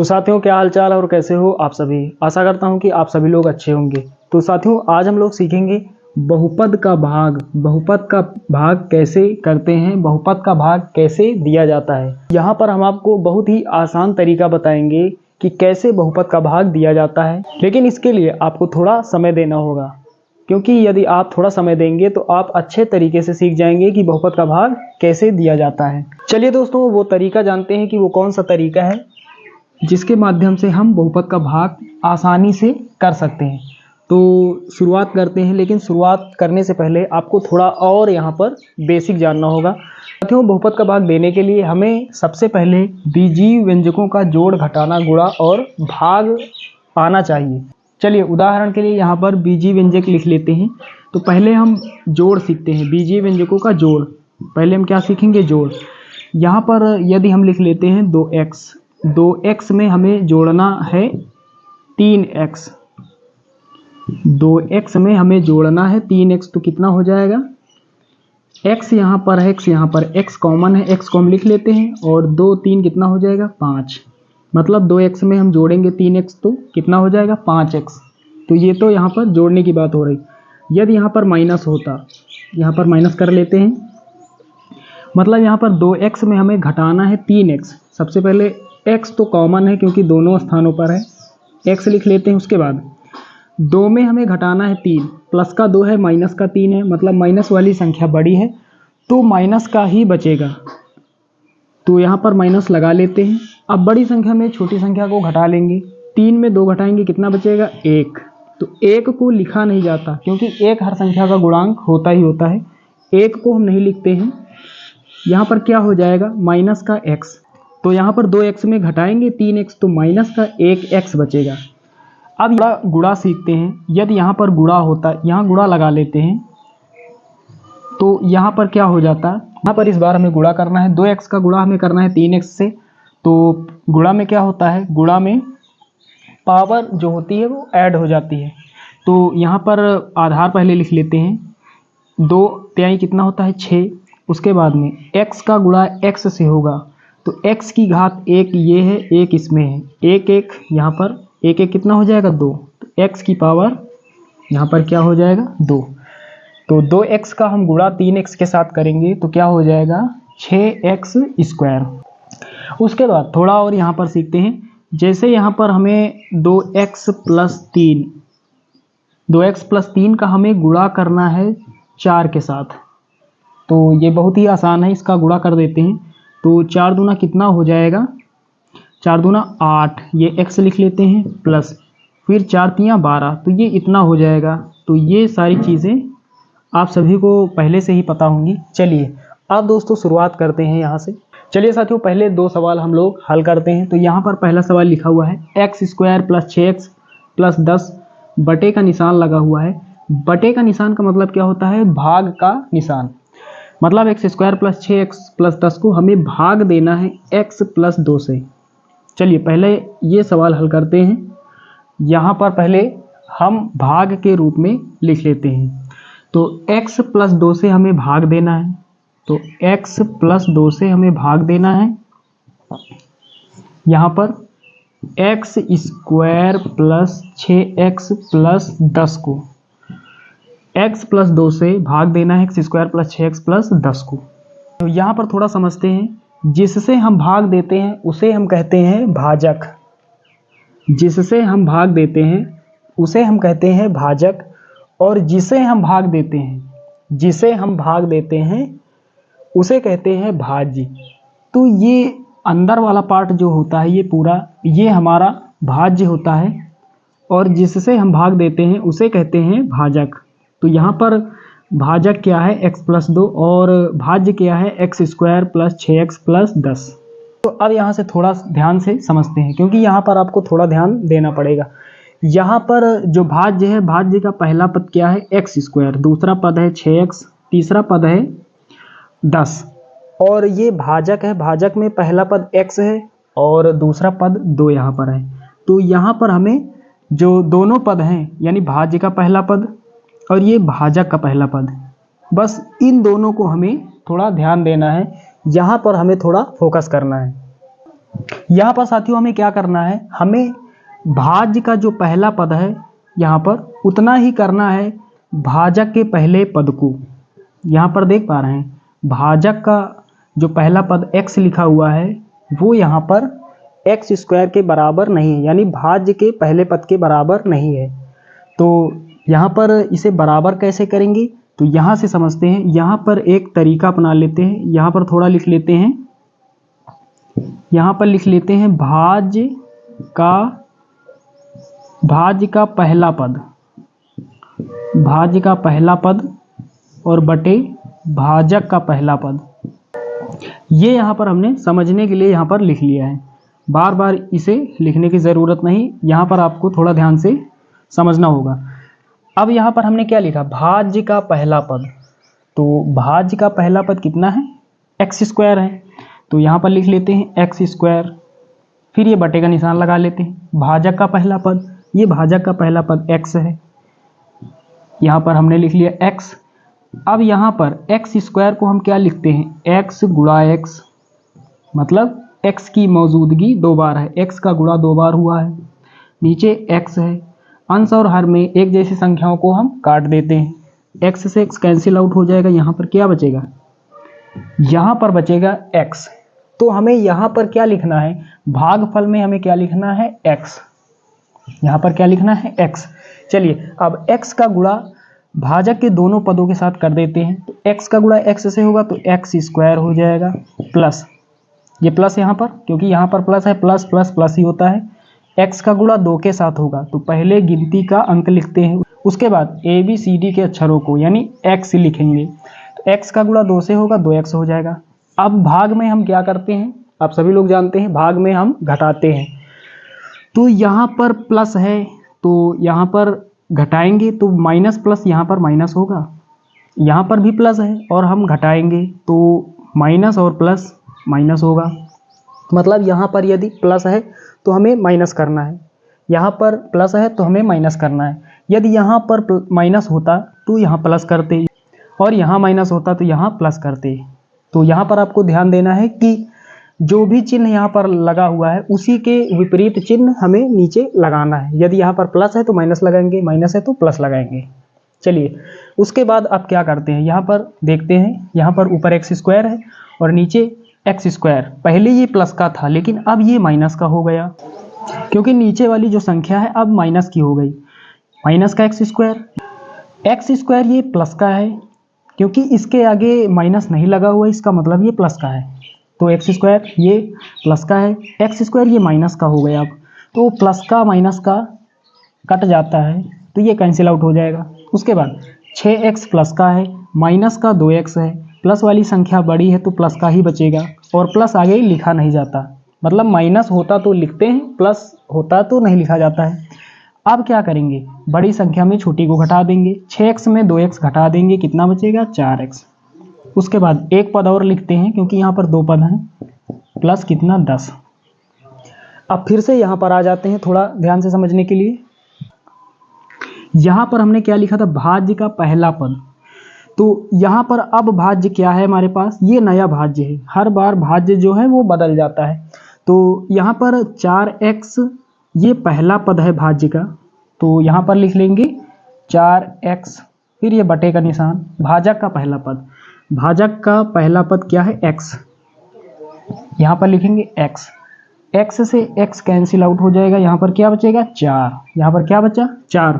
तो साथियों, क्या हाल चाल और कैसे हो आप सभी। आशा करता हूं कि आप सभी लोग अच्छे होंगे। तो साथियों, आज हम लोग सीखेंगे बहुपद का भाग। बहुपद का भाग कैसे करते हैं, बहुपद का भाग कैसे दिया जाता है। यहाँ पर हम आपको बहुत ही आसान तरीका बताएंगे कि कैसे बहुपद का भाग दिया जाता है। लेकिन इसके लिए आपको थोड़ा समय देना होगा, क्योंकि यदि आप थोड़ा समय देंगे तो आप अच्छे तरीके से सीख जाएंगे कि बहुपद का भाग कैसे दिया जाता है। चलिए दोस्तों, वो तरीका जानते हैं कि वो कौन सा तरीका है जिसके माध्यम से हम बहुपद का भाग आसानी से कर सकते हैं। तो शुरुआत करते हैं, लेकिन शुरुआत करने से पहले आपको थोड़ा और यहाँ पर बेसिक जानना होगा। साथियों, बहुपद का भाग देने के लिए हमें सबसे पहले बीजीय व्यंजकों का जोड़, घटाना, गुणा और भाग आना चाहिए। चलिए उदाहरण के लिए यहाँ पर बीजीय व्यंजक लिख लेते हैं। तो पहले हम जोड़ सीखते हैं, बीजीय व्यंजकों का जोड़। पहले हम क्या सीखेंगे? जोड़। यहाँ पर यदि हम लिख लेते हैं 2x, 2x में हमें जोड़ना है 3x, 2x में हमें जोड़ना है 3x। तो कितना हो जाएगा? x यहाँ पर है, x यहाँ पर, x कॉमन है, x को हम लिख लेते हैं और 2 3 कितना हो जाएगा? 5। मतलब 2x में हम जोड़ेंगे 3x तो कितना हो जाएगा? 5x। तो ये तो यहाँ पर जोड़ने की बात हो रही। यदि यहाँ पर माइनस होता, यहाँ पर माइनस कर लेते हैं। मतलब यहाँ पर 2x में हमें घटाना है 3x। सबसे पहले x तो कॉमन है क्योंकि दोनों स्थानों पर है, x लिख लेते हैं। उसके बाद 2 में हमें घटाना है 3, प्लस का 2 है, माइनस का 3 है। मतलब माइनस वाली संख्या बड़ी है तो माइनस का ही बचेगा, तो यहाँ पर माइनस लगा लेते हैं। अब बड़ी संख्या में छोटी संख्या को घटा लेंगे। 3 में 2 घटाएंगे, कितना बचेगा? 1। तो 1 को लिखा नहीं जाता क्योंकि 1 हर संख्या का गुणांक होता ही होता है। 1 को हम नहीं लिखते हैं। यहाँ पर क्या हो जाएगा? माइनस का x। तो यहाँ पर 2x में घटाएंगे 3x तो माइनस का 1x बचेगा। अब गुणा सीखते हैं। यदि यहाँ पर गुणा होता, यहाँ गुणा लगा लेते हैं, तो यहाँ पर क्या हो जाता? यहाँ पर इस बार हमें गुणा करना है, 2x का गुणा हमें करना है 3x से। तो गुणा में क्या होता है? गुणा में पावर जो होती है वो ऐड हो जाती है। तो यहाँ पर आधार पहले लिख लेते हैं। 2 तिहाई कितना होता है? 6। उसके बाद में x का गुणा x से होगा, तो x की घात 1 ये है, 1 इसमें है, 1 1 यहाँ पर 1 1 कितना हो जाएगा? 2। तो x की पावर यहाँ पर क्या हो जाएगा? 2। तो 2x का हम गुणा 3x के साथ करेंगे तो क्या हो जाएगा? 6x²। उसके बाद थोड़ा और यहाँ पर सीखते हैं। जैसे यहाँ पर हमें 2x + 3 का हमें गुणा करना है 4 के साथ। तो ये बहुत ही आसान है, इसका गुणा कर देते हैं। तो 4 दूना कितना हो जाएगा? 4 दूना 8, ये x लिख लेते हैं, प्लस फिर 4 तियाँ 12, तो ये इतना हो जाएगा। तो ये सारी चीज़ें आप सभी को पहले से ही पता होंगी। चलिए अब दोस्तों शुरुआत करते हैं यहाँ से। चलिए साथियों, पहले 2 सवाल हम लोग हल करते हैं। तो यहाँ पर पहला सवाल लिखा हुआ है x² + 6x + 10 बटे का निशान लगा हुआ है। बटे का निशान का मतलब क्या होता है? भाग का निशान। मतलब x² + 6x + 10 को हमें भाग देना है x + 2 से। चलिए पहले ये सवाल हल करते हैं। यहाँ पर पहले हम भाग के रूप में लिख लेते हैं। तो x + 2 से हमें भाग देना है, तो x + 2 से हमें भाग देना है। यहाँ पर x² + 6x + 10 को x + 2 से भाग देना है, x² + 6x + 10 को। तो यहाँ पर थोड़ा समझते हैं। जिससे हम भाग देते हैं उसे हम कहते हैं भाजक। जिससे हम भाग देते हैं उसे हम कहते हैं भाजक, और जिसे हम भाग देते हैं उसे कहते हैं भाज्य। तो ये अंदर वाला पार्ट जो होता है ये पूरा, ये हमारा भाज्य होता है, और जिससे हम भाग देते हैं उसे कहते हैं भाजक। तो यहाँ पर भाजक क्या है? x + 2, और भाज्य क्या है? x² + 6x + 10। तो अब यहाँ से थोड़ा ध्यान से समझते हैं, क्योंकि यहाँ पर आपको थोड़ा ध्यान देना पड़ेगा। यहाँ पर जो भाज्य है, भाज्य का पहला पद क्या है? x², दूसरा पद है 6x, तीसरा पद है 10, और ये भाजक है। भाजक में पहला पद x है और दूसरा पद 2 यहाँ पर है। तो यहाँ पर हमें जो दोनों पद हैं, यानी भाज्य का पहला पद और ये भाजक का पहला पद, बस इन दोनों को हमें थोड़ा ध्यान देना है। यहाँ पर हमें थोड़ा फोकस करना है। यहाँ पर साथियों हमें क्या करना है, हमें भाज्य का जो पहला पद है यहाँ पर उतना ही करना है भाजक के पहले पद को। यहाँ पर देख पा रहे हैं भाजक का जो पहला पद x लिखा हुआ है वो यहाँ पर एक्स स्क्वायर के बराबर नहीं है, यानी भाज्य के पहले पद के बराबर नहीं है। तो यहाँ पर इसे बराबर कैसे करेंगे, तो यहाँ से समझते हैं। यहाँ पर एक तरीका अपना लेते हैं, यहाँ पर थोड़ा लिख लेते हैं, यहाँ पर लिख लेते हैं भाज्य का पहला पद, भाज्य का पहला पद और बटे भाजक का पहला पद। ये यहाँ पर हमने समझने के लिए यहाँ पर लिख लिया है, बार बार इसे लिखने की ज़रूरत नहीं, यहाँ पर आपको थोड़ा ध्यान से समझना होगा। अब यहाँ पर हमने क्या लिखा, भाज्य का पहला पद, तो भाज्य का पहला पद कितना है, एक्स स्क्वायर है, तो यहाँ पर लिख लेते हैं एक्स स्क्वायर, फिर ये बटे का निशान लगा लेते हैं। भाजक का पहला पद, ये भाजक का पहला पद एक्स है, यहाँ पर हमने लिख लिया एक्स। अब यहाँ पर एक्स स्क्वायर को हम क्या लिखते हैं, एक्स गुणा एक्स, मतलब एक्स की मौजूदगी दो बार है, एक्स का गुणा दो बार हुआ है, नीचे एक्स है। अंश और हर में एक जैसी संख्याओं को हम काट देते हैं, एक्स से एक्स कैंसिल आउट हो जाएगा, यहाँ पर क्या बचेगा, यहाँ पर बचेगा एक्स। तो हमें यहाँ पर क्या लिखना है, भागफल में हमें क्या लिखना है, एक्स, यहाँ पर क्या लिखना है, एक्स। चलिए अब एक्स का गुणा भाजक के दोनों पदों के साथ कर देते हैं, तो एक्स का गुणा एक्स से होगा तो एक्स स्क्वायर हो जाएगा, प्लस ये प्लस यहाँ पर, क्योंकि यहाँ पर प्लस है, प्लस प्लस प्लस ही होता है। एक्स का गुणा दो के साथ होगा तो पहले गिनती का अंक लिखते हैं, उसके बाद ए बी सी डी के अक्षरों को यानी एक्स लिखेंगे, तो एक्स का गुणा दो से होगा, दो एक्स हो जाएगा। अब भाग में हम क्या करते हैं, आप सभी लोग जानते हैं भाग में हम घटाते हैं, तो यहाँ पर प्लस है तो यहाँ पर घटाएंगे तो माइनस प्लस यहाँ पर माइनस होगा, यहाँ पर भी प्लस है और हम घटाएंगे तो माइनस और प्लस माइनस होगा। मतलब यहाँ पर यदि प्लस है तो हमें माइनस करना है, यहाँ पर प्लस है तो हमें माइनस करना है। यदि यहाँ पर माइनस होता तो यहाँ प्लस करते और यहाँ माइनस होता तो यहाँ प्लस करते। तो यहाँ पर आपको ध्यान देना है कि जो भी चिन्ह यहाँ पर लगा हुआ है उसी के विपरीत चिन्ह हमें नीचे लगाना है। यदि यहाँ पर प्लस है तो माइनस लगाएंगे, माइनस है तो प्लस लगाएंगे। चलिए उसके बाद आप क्या करते हैं, यहाँ पर देखते हैं, यहाँ पर ऊपर एक्स स्क्वायर है और नीचे एक्स स्क्वायर। पहले ये प्लस का था लेकिन अब ये माइनस का हो गया, क्योंकि नीचे वाली जो संख्या है अब माइनस की हो गई, माइनस का एक्स स्क्वायर ये प्लस का है, क्योंकि इसके आगे माइनस नहीं लगा हुआ, इसका मतलब ये प्लस का है। तो एक्स स्क्वायर ये प्लस का है, एक्स स्क्वायर ये माइनस का हो गया। अब तो प्लस का माइनस का कट जाता है तो ये कैंसिल आउट हो जाएगा। उसके बाद 6x प्लस का है, माइनस का 2x है, प्लस वाली संख्या बड़ी है तो प्लस का ही बचेगा और प्लस आगे लिखा नहीं जाता, मतलब माइनस होता तो लिखते हैं, प्लस होता तो नहीं लिखा जाता है। अब क्या करेंगे, बड़ी संख्या में छोटी को घटा देंगे, 6x में 2x घटा देंगे, कितना बचेगा 4x। उसके बाद एक पद और लिखते हैं क्योंकि यहाँ पर दो पद हैं, प्लस कितना 10। अब फिर से यहाँ पर आ जाते हैं थोड़ा ध्यान से समझने के लिए। यहाँ पर हमने क्या लिखा था, भाज्य का पहला पद, तो यहाँ पर अब भाज्य क्या है हमारे पास, ये नया भाज्य है, हर बार भाज्य जो है वो बदल जाता है। तो यहाँ पर 4x ये पहला पद है भाज्य का, तो यहाँ पर लिख लेंगे 4x, फिर ये बटे का निशान, भाजक का पहला पद, भाजक का पहला पद क्या है x, यहाँ पर लिखेंगे x, x से x कैंसिल आउट हो जाएगा, यहाँ पर क्या बचेगा 4, यहाँ पर क्या बचा 4।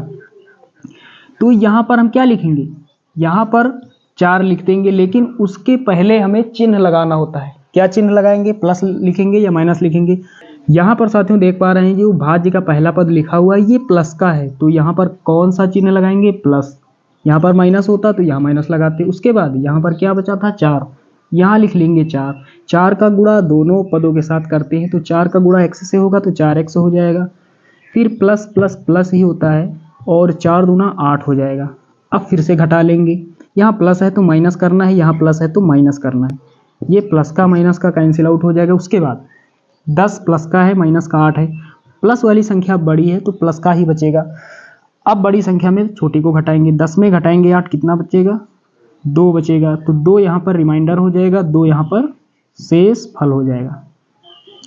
तो यहाँ पर हम क्या लिखेंगे, यहाँ पर 4 लिख देंगे, लेकिन उसके पहले हमें चिन्ह लगाना होता है। क्या चिन्ह लगाएंगे, प्लस लिखेंगे या माइनस लिखेंगे। यहाँ पर साथियों देख पा रहे हैं जो भाज्य का पहला पद लिखा हुआ है ये प्लस का है, तो यहाँ पर कौन सा चिन्ह लगाएंगे, प्लस। यहाँ पर माइनस होता तो यहाँ माइनस लगाते। उसके बाद यहाँ पर क्या बचा था 4, यहाँ लिख लेंगे 4। 4 का गुणा दोनों पदों के साथ करते हैं, तो 4 का गुणा x से होगा तो 4x हो जाएगा, फिर प्लस प्लस प्लस ही होता है और 4 दूना 8 हो जाएगा। अब फिर से घटा लेंगे, यहाँ प्लस है तो माइनस करना है, यहाँ प्लस है तो माइनस करना है, ये प्लस का माइनस का कैंसिल आउट हो जाएगा। उसके बाद 10 प्लस का है, माइनस का 8 है, प्लस वाली संख्या बड़ी है तो प्लस का ही बचेगा। अब बड़ी संख्या में छोटी को घटाएंगे, 10 में घटाएंगे 8, कितना बचेगा 2 बचेगा, तो 2 यहाँ पर रिमाइंडर हो जाएगा, 2 यहाँ पर शेष फल हो जाएगा।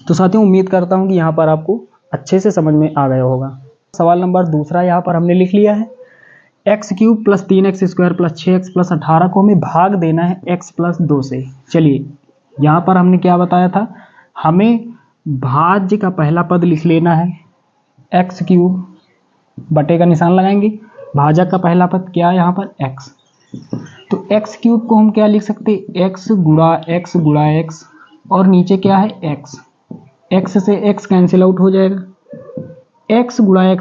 तो साथियों उम्मीद करता हूँ कि यहाँ पर आपको अच्छे से समझ में आ गया होगा। सवाल नंबर दूसरा यहाँ पर हमने लिख लिया है, x³ + 3x² + 6x + 18 को हमें भाग देना है x + 2 से। चलिए यहाँ पर हमने क्या बताया था, हमें भाज्य का पहला पद लिख लेना है x³, बटे का निशान लगाएंगे, भाजक का पहला पद क्या है यहाँ पर x, तो x³ को हम क्या लिख सकते हैं, x गुणा x और नीचे क्या है x, x से x कैंसिल आउट हो जाएगा, x गुणा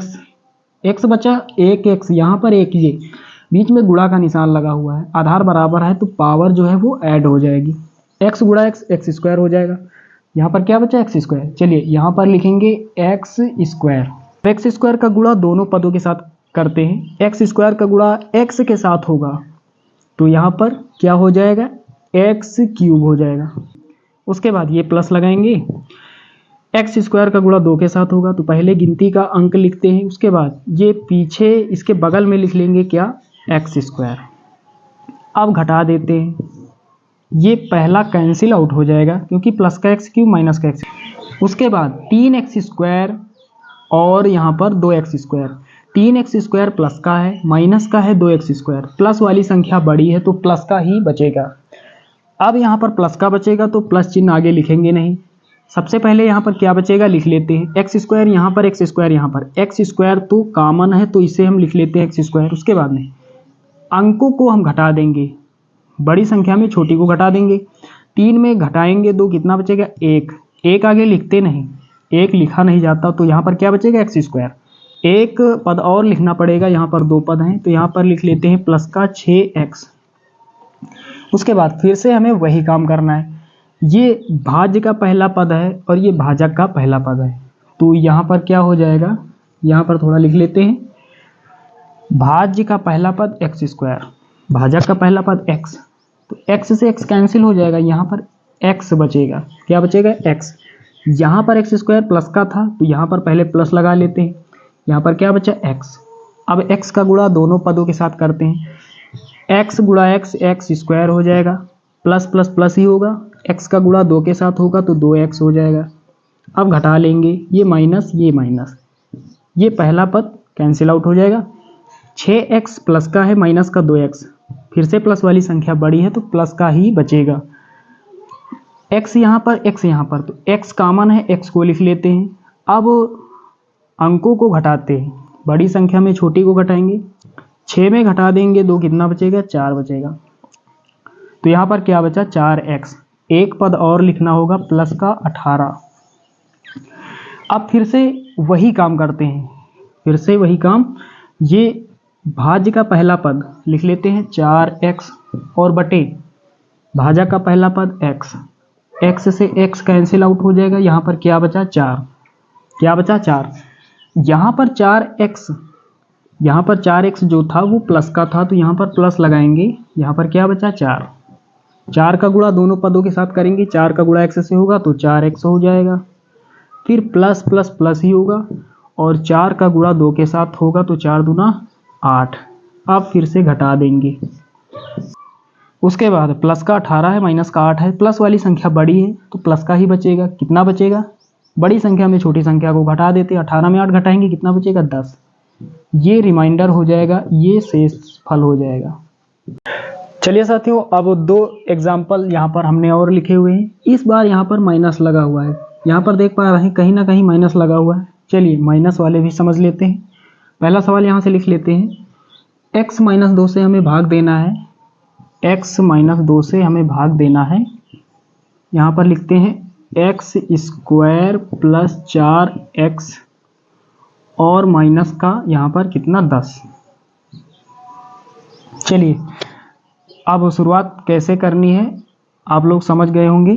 x बचा 1x, यहाँ पर एक ये बीच में गुणा का निशान लगा हुआ है, आधार बराबर है तो पावर जो है वो ऐड हो जाएगी, x गुणा x² हो जाएगा, यहाँ पर क्या बचा x²। चलिए यहाँ पर लिखेंगे x² का गुणा दोनों पदों के साथ करते हैं, x² का गुणा x के साथ होगा तो यहाँ पर क्या हो जाएगा, x³ हो जाएगा। उसके बाद ये प्लस लगाएंगे, x² का गुणा 2 के साथ होगा तो पहले गिनती का अंक लिखते हैं, उसके बाद ये पीछे इसके बगल में लिख लेंगे क्या, x²। अब घटा देते हैं, ये पहला कैंसिल आउट हो जाएगा क्योंकि प्लस का x³ माइनस का x। उसके बाद 3x² और यहाँ पर 2x², 3x² प्लस का है, माइनस का है 2x², प्लस वाली संख्या बड़ी है तो प्लस का ही बचेगा। अब यहाँ पर प्लस का बचेगा तो प्लस चिन्ह आगे लिखेंगे नहीं, सबसे पहले यहाँ पर क्या बचेगा लिख लेते हैं, x² यहाँ पर x² यहाँ पर, x² तो कॉमन है तो इसे हम लिख लेते हैं x²। उसके बाद में अंकों को हम घटा देंगे, बड़ी संख्या में छोटी को घटा देंगे, 3 में घटाएंगे 2 कितना बचेगा 1, 1 आगे लिखते नहीं, 1 लिखा नहीं जाता तो यहाँ पर क्या बचेगा x²। एक पद और लिखना पड़ेगा, यहाँ पर 2 पद हैं तो यहाँ पर लिख लेते हैं प्लस का 6x। उसके बाद फिर से हमें वही काम करना है, ये भाज्य का पहला पद है और ये भाजक का पहला पद है तो यहाँ पर क्या हो जाएगा, यहाँ पर थोड़ा लिख लेते हैं, भाज्य का पहला पद x², भाजक का पहला पद x, तो x से x कैंसिल हो जाएगा, यहाँ पर x बचेगा, क्या बचेगा x, यहाँ पर x² प्लस का था तो यहाँ पर पहले प्लस लगा लेते हैं, यहाँ पर क्या बचा x। अब x का गुणा दोनों पदों के साथ करते हैं, x गुणा x² हो जाएगा, प्लस प्लस प्लस ही होगा, x का गुणा 2 के साथ होगा तो 2x हो जाएगा। अब घटा लेंगे, ये माइनस ये पहला पद कैंसिल आउट हो जाएगा, 6x प्लस का है माइनस का 2x, फिर से प्लस वाली संख्या बड़ी है तो प्लस का ही बचेगा, x यहाँ पर तो x कॉमन है, x को लिख लेते हैं। अब अंकों को घटाते हैं, बड़ी संख्या में छोटी को घटाएंगे, 6 में घटा देंगे 2 कितना बचेगा 4 बचेगा, तो यहाँ पर क्या बचा 4x, एक पद और लिखना होगा प्लस का 18। अब फिर से वही काम करते हैं, फिर से वही काम, ये भाज्य का पहला पद लिख लेते हैं 4x और बटे भाजक का पहला पद x, x से x कैंसिल आउट हो जाएगा, यहाँ पर क्या बचा 4, क्या बचा 4, यहाँ पर 4x, यहाँ पर 4x जो था वो प्लस का था तो यहाँ पर प्लस लगाएंगे, यहाँ पर क्या बचा 4, 4 का गुणा दोनों पदों के साथ करेंगे, 4 का गुणा x से होगा तो 4x हो जाएगा, फिर प्लस प्लस प्लस ही होगा और 4 का गुणा 2 के साथ होगा तो 4 दूना 8। अब फिर से घटा देंगे, उसके बाद प्लस का 18 है माइनस का 8 है, प्लस वाली संख्या बड़ी है तो प्लस का ही बचेगा, कितना बचेगा, बड़ी संख्या में छोटी संख्या को घटा देते, 18 में 8 घटाएंगे कितना बचेगा 10, ये रिमाइंडर हो जाएगा, ये शेष फल हो जाएगा। चलिए साथियों अब 2 एग्जाम्पल यहाँ पर हमने और लिखे हुए हैं, इस बार यहाँ पर माइनस लगा हुआ है, यहाँ पर देख पा रहे हैं कहीं ना कहीं माइनस लगा हुआ है। चलिए माइनस वाले भी समझ लेते हैं। पहला सवाल यहाँ से लिख लेते हैं, x - 2 से हमें भाग देना है, x - 2 से हमें भाग देना है, यहाँ पर लिखते हैं x² + 4x और माइनस का यहाँ पर कितना 10। चलिए अब शुरुआत कैसे करनी है आप लोग समझ गए होंगे।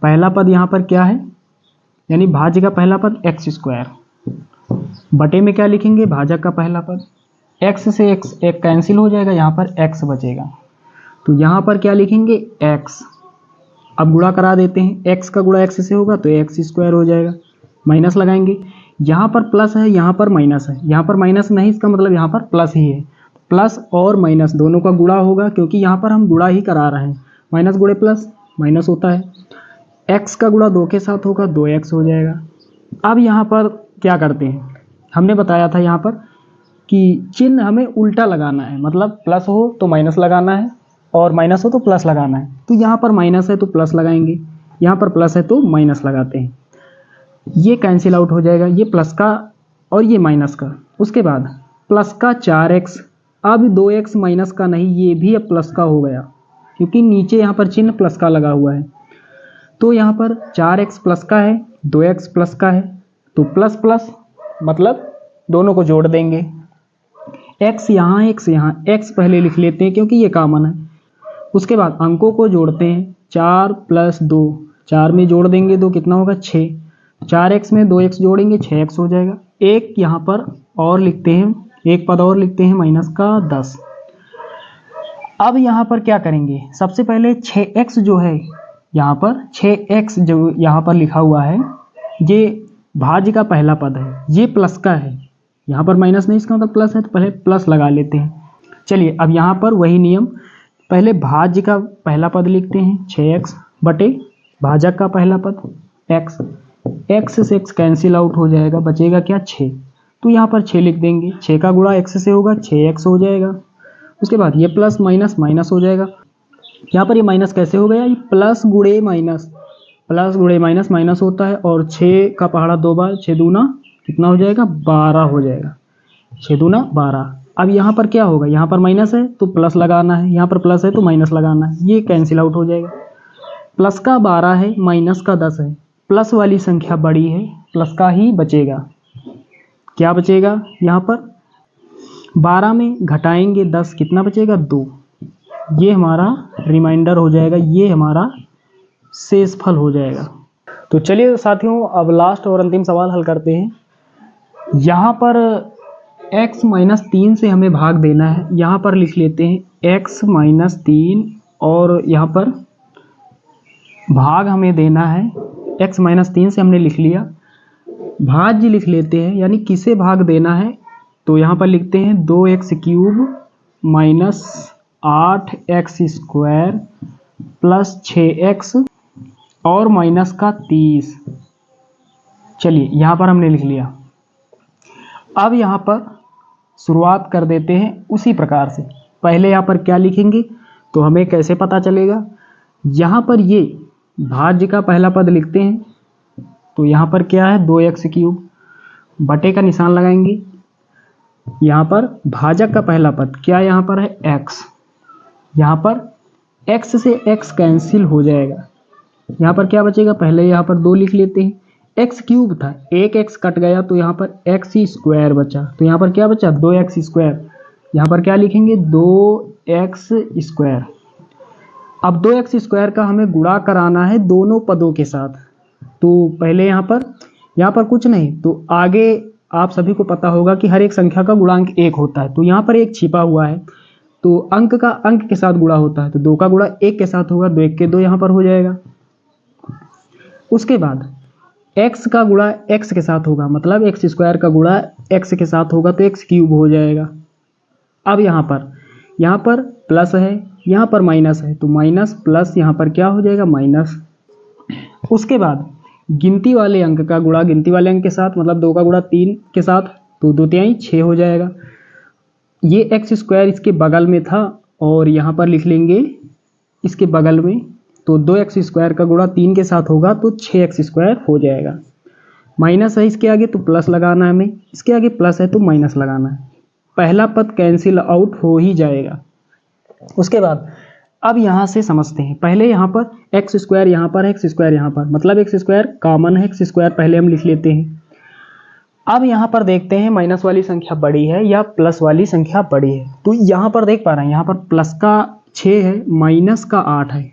पहला पद यहाँ पर क्या है, यानी भाज्य का पहला पद x², बटे में क्या लिखेंगे भाजक का पहला पद, x से x एक कैंसिल हो जाएगा, यहाँ पर x बचेगा तो यहाँ पर क्या लिखेंगे x। अब गुणा करा देते हैं, x का गुणा x से होगा तो x² हो जाएगा, माइनस लगाएंगे, यहाँ पर प्लस है यहाँ पर माइनस है, यहाँ पर माइनस नहीं इसका मतलब यहाँ पर प्लस ही है, प्लस और माइनस दोनों का गुणा होगा क्योंकि यहाँ पर हम गुणा ही करा रहे हैं, माइनस गुणे प्लस माइनस होता है। x का गुणा 2 के साथ होगा 2x हो जाएगा। अब यहाँ पर क्या करते हैं, हमने बताया था यहाँ पर कि चिन्ह हमें उल्टा लगाना है, मतलब प्लस हो तो माइनस लगाना है और माइनस हो तो प्लस लगाना है। तो यहाँ पर माइनस है तो प्लस लगाएंगे, यहाँ पर प्लस है तो माइनस लगाते हैं, ये कैंसिल आउट हो जाएगा, ये प्लस का और ये माइनस का। उसके बाद प्लस का 4x, अब 2x माइनस का नहीं, ये भी अब प्लस का हो गया क्योंकि नीचे यहाँ पर चिन्ह प्लस का लगा हुआ है। तो यहाँ पर 4x प्लस का है, 2x प्लस का है, तो प्लस प्लस मतलब दोनों को जोड़ देंगे। x यहाँ x यहाँ, x पहले लिख लेते हैं क्योंकि ये कॉमन है। उसके बाद अंकों को जोड़ते हैं, 4 + 2, 4 में जोड़ देंगे 2 कितना होगा 6, 4x में 2x जोड़ेंगे 6x हो जाएगा। एक यहाँ पर और लिखते हैं, एक पद और लिखते हैं माइनस का 10। अब यहाँ पर क्या करेंगे, सबसे पहले 6x जो है यहाँ पर 6x जो यहाँ पर लिखा हुआ है ये भाज्य का पहला पद है, ये प्लस का है, यहाँ पर माइनस नहीं इसका मतलब प्लस है, तो पहले प्लस लगा लेते हैं। चलिए अब यहाँ पर वही नियम, पहले भाज्य का पहला पद लिखते हैं 6x बटे भाजक का पहला पद x, x से x कैंसिल आउट हो जाएगा, बचेगा क्या 6, तो यहाँ पर 6 लिख देंगे, 6 का गुणा x से होगा 6x हो जाएगा। उसके बाद ये प्लस माइनस माइनस हो जाएगा, यहाँ पर ये माइनस कैसे हो गया, ये प्लस गुणे माइनस, प्लस गुणे माइनस माइनस होता है, और 6 का पहाड़ा 2 बार, 6 दूना कितना हो जाएगा 12 हो जाएगा, 6 दूना 12। अब यहाँ पर क्या होगा, यहाँ पर माइनस है तो प्लस लगाना है, यहाँ पर प्लस है तो माइनस लगाना है, ये कैंसिल आउट हो जाएगा। प्लस का 12 है, माइनस का 10 है, प्लस वाली संख्या बड़ी है, प्लस का ही बचेगा। क्या बचेगा, यहाँ पर 12 में घटाएंगे 10 कितना बचेगा 2, ये हमारा रिमाइंडर हो जाएगा, ये हमारा शेषफल हो जाएगा। तो चलिए साथियों अब लास्ट और अंतिम सवाल हल करते हैं। यहाँ पर x - 3 से हमें भाग देना है, यहाँ पर लिख लेते हैं x - 3 और यहाँ पर भाग हमें देना है, x - 3 से हमने लिख लिया, भाज्य लिख लेते हैं, यानी किसे भाग देना है, तो यहाँ पर लिखते हैं 2x³ - 8x² + 6x और माइनस का 30। चलिए यहाँ पर हमने लिख लिया। अब यहाँ पर शुरुआत कर देते हैं उसी प्रकार से, पहले यहाँ पर क्या लिखेंगे तो हमें कैसे पता चलेगा, यहाँ पर ये भाज्य का पहला पद लिखते हैं, तो यहाँ पर क्या है 2x³ बटे का निशान लगाएंगे, यहाँ पर भाजक का पहला पद क्या यहाँ पर है x, यहाँ पर x से x कैंसिल हो जाएगा, यहाँ पर क्या बचेगा, पहले यहाँ पर 2 लिख लेते हैं, x³ था, एक x कट गया तो यहाँ पर x² बचा, तो यहाँ पर क्या बचा 2x², यहाँ पर क्या लिखेंगे 2x²। अब 2x² का हमें गुणा कराना है दोनों पदों के साथ, तो पहले यहाँ पर कुछ नहीं, तो आगे आप सभी को पता होगा कि हर एक संख्या का गुणांक 1 होता है, तो यहाँ पर 1 छिपा हुआ है, तो अंक का अंक के साथ गुणा होता है, तो 2 का गुणा 1 के साथ होगा, 2 1 के 2 यहाँ पर हो जाएगा। उसके बाद x का गुणा x के साथ होगा, मतलब x² का गुणा x के साथ होगा तो x³ हो जाएगा। अब यहाँ पर प्लस है, यहाँ पर माइनस है, तो माइनस प्लस यहाँ पर क्या हो जाएगा माइनस। उसके बाद गिनती वाले अंक का गुणा गिनती वाले अंक के साथ, मतलब 2 का गुणा 3 के साथ, तो 2 तिहाई 6 हो जाएगा। ये x² इसके बगल में था और यहाँ पर लिख लेंगे इसके बगल में, तो 2x² का गुणा 3 के साथ होगा तो 6x² हो जाएगा। माइनस है इसके आगे तो प्लस लगाना है हमें, इसके आगे प्लस है तो माइनस लगाना है, पहला पद कैंसिल आउट हो ही जाएगा। उसके बाद अब यहाँ से समझते हैं, पहले यहाँ पर x² यहाँ पर x² यहाँ पर, मतलब x² कॉमन है, x² पहले हम लिख लेते हैं। अब यहाँ पर देखते हैं माइनस वाली संख्या बड़ी है या प्लस वाली संख्या बड़ी है, तो यहाँ पर देख पा रहे हैं यहाँ पर प्लस का 6 है, माइनस का 8 है,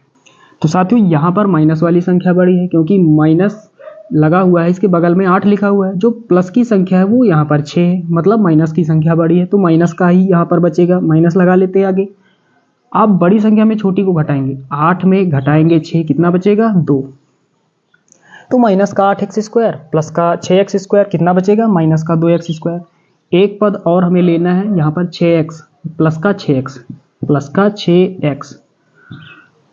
तो साथियों यहाँ पर माइनस वाली संख्या बड़ी है क्योंकि माइनस लगा हुआ है, इसके बगल में 8 लिखा हुआ है, जो प्लस की संख्या है वो यहाँ पर 6 है, मतलब माइनस की संख्या बड़ी है, तो माइनस का ही यहाँ पर बचेगा, माइनस लगा लेते हैं आगे। आप बड़ी संख्या में छोटी को घटाएंगे, 8 में घटाएंगे 6 कितना बचेगा 2, तो माइनस का 8x² प्लस का 6x² कितना बचेगा माइनस का 2x²। एक पद और हमें लेना है यहाँ पर 6x प्लस का 6x प्लस का 6x,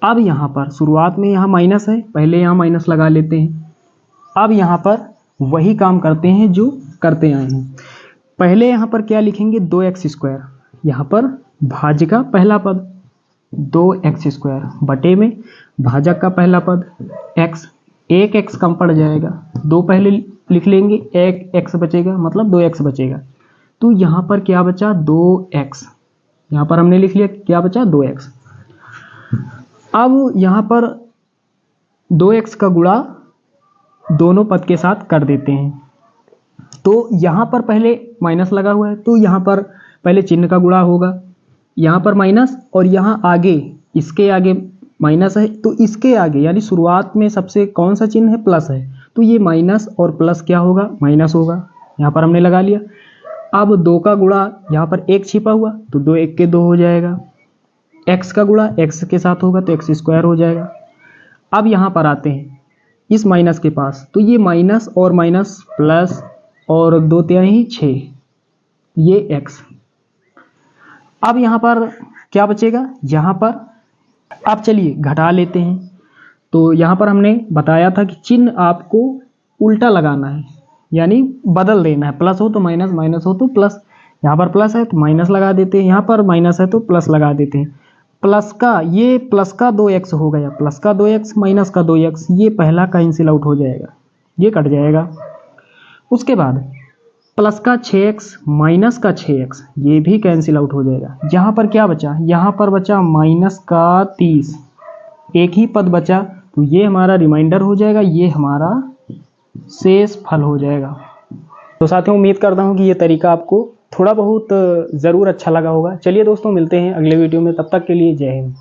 अब यहाँ पर शुरुआत में यहाँ माइनस है, पहले यहाँ माइनस लगा लेते हैं। अब यहाँ पर वही काम करते हैं जो करते आए हैं। पहले यहाँ पर क्या लिखेंगे, 2x², यहाँ पर भाज्य का पहला पद 2x² बटे में भाजक का पहला पद x, एक x कम पड़ जाएगा, 2 पहले लिख लेंगे, एक x बचेगा, मतलब 2x बचेगा। तो यहाँ पर क्या बचा, 2x, यहाँ पर हमने लिख लिया, क्या बचा, 2x। अब यहाँ पर 2x का गुणा दोनों पद के साथ कर देते हैं। तो यहाँ पर पहले माइनस लगा हुआ है, तो यहाँ पर पहले चिन्ह का गुणा होगा, यहाँ पर माइनस, और यहाँ आगे, इसके आगे माइनस है, तो इसके आगे यानी शुरुआत में सबसे कौन सा चिन्ह है, प्लस है, तो ये माइनस और प्लस क्या होगा, माइनस होगा। यहाँ पर हमने लगा लिया। अब 2 का गुणा, यहाँ पर 1 छिपा हुआ, तो 2 1 के 2 हो जाएगा। x का गुणा x के साथ होगा तो x² हो जाएगा। अब यहाँ पर आते हैं इस माइनस के पास, तो ये माइनस और माइनस प्लस और 2/3 6, ये x। अब यहाँ पर क्या बचेगा, यहाँ पर अब चलिए घटा लेते हैं। तो यहाँ पर हमने बताया था कि चिन्ह आपको उल्टा लगाना है, यानी बदल देना है, प्लस हो तो माइनस, माइनस हो तो प्लस। यहाँ पर प्लस है तो माइनस लगा देते हैं, यहाँ पर माइनस है तो प्लस लगा देते हैं। प्लस का, ये प्लस का 2x हो गया, प्लस का 2x माइनस का 2x, ये पहला कैंसिल आउट हो जाएगा, ये कट जाएगा। उसके बाद प्लस का 6x माइनस का 6x, ये भी कैंसिल आउट हो जाएगा। यहाँ पर क्या बचा, यहाँ पर बचा माइनस का 30, एक ही पद बचा, तो ये हमारा रिमाइंडर हो जाएगा, ये हमारा शेष फल हो जाएगा। तो साथियों, उम्मीद करता हूँ कि ये तरीका आपको थोड़ा बहुत ज़रूर अच्छा लगा होगा। चलिए दोस्तों, मिलते हैं अगले वीडियो में, तब तक के लिए जय हिंद।